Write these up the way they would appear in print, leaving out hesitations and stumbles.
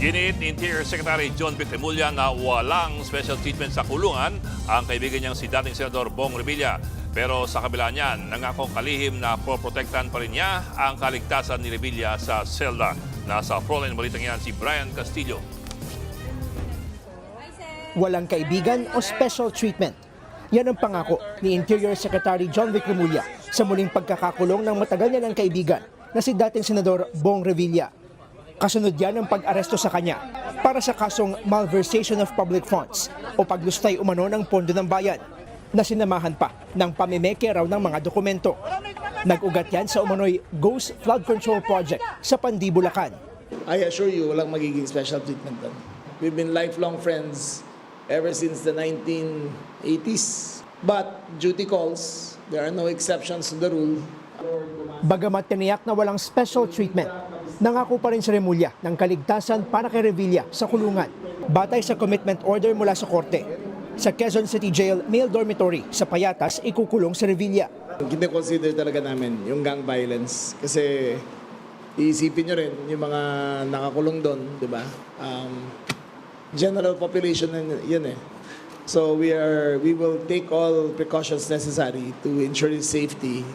Ginit Interior Secretary John Vic Remulla na walang special treatment sa kulungan ang kaibigan niyang si dating Senador Bong Revilla. Pero sa kabila niyan, nangakong kalihim na poprotektahan pa rin niya ang kaligtasan ni Revilla sa selda. Nasa frontline balitang yan si Brian Castillo. Walang kaibigan o special treatment. Yan ang pangako ni Interior Secretary John Vic Remulla sa muling pagkakakulong ng matagal niya ng kaibigan na si dating Senador Bong Revilla. Kasunod yan ang pag-aresto sa kanya para sa kasong malversation of public funds o paglustay umano ng pondo ng bayan na sinamahan pa ng pamimeke raw ng mga dokumento. Nag-ugat yan sa umano'y Ghost Flood Control Project sa Pandi, Bulacan. I assure you, walang magiging special treatment doon. We've been lifelong friends ever since the 1980s. But duty calls, there are no exceptions to the rule. Bagamat tiniyak na walang special treatment, nangako pa rin si Remulla ng kaligtasan para kay Revilla sa kulungan. Batay sa commitment order mula sa korte, sa Quezon City Jail male dormitory sa Payatas ikukulong si Revilla. Kine-consider talaga namin yung gang violence kasi iisipin nyo rin yung mga nakakulong doon, di ba? General population yan eh. So we will take all precautions necessary to ensure his safety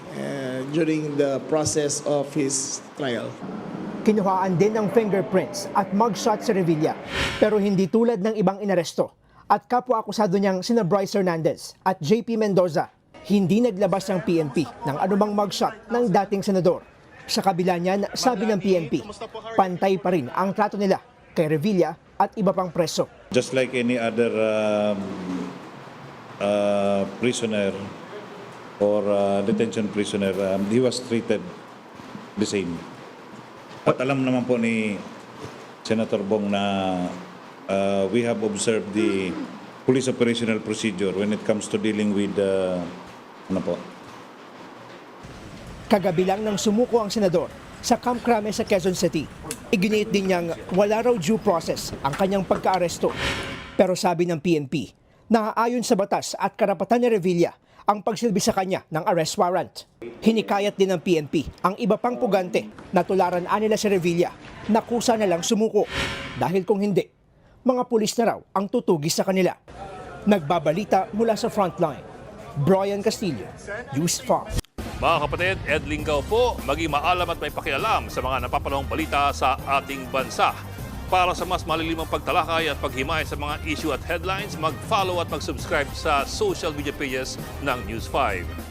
during the process of his trial. Kinuhaan din ng fingerprints at mugshot si Revilla, pero hindi tulad ng ibang inaresto at kapwa-akusado niyang sina Bryce Hernandez at JP Mendoza. Hindi naglabas ng PNP ng anumang mugshot ng dating senador. Sa kabila niyan, sabi ng PNP, pantay pa rin ang trato nila kay Revilla at iba pang preso. Just like any other prisoner or detention prisoner, he was treated the same. At alam naman po ni Senator Bong na we have observed the police operational procedure when it comes to dealing with Kagabi lang nang sumuko ang senador sa Camp Crame sa Quezon City. Iginiit din niyang wala raw due process ang kanyang pagkaaresto. Pero sabi ng PNP, naaayon sa batas at karapatan ni Revilla ang pagsilbi sa kanya ng arrest warrant. Hinikayat din ng PNP ang iba pang pugante na tularan nila si Revilla na kusa na lang sumuko. Dahil kung hindi, mga pulis na raw ang tutugis sa kanila. Nagbabalita mula sa frontline, Brian Castillo, News 5. Mga kapatid, Ed Lingaw po, maging maalam at may pakialam sa mga napapanahong balita sa ating bansa. Para sa mas malilimang pagtalakay at paghimay sa mga issue at headlines, mag-follow at mag-subscribe sa social media pages ng News 5.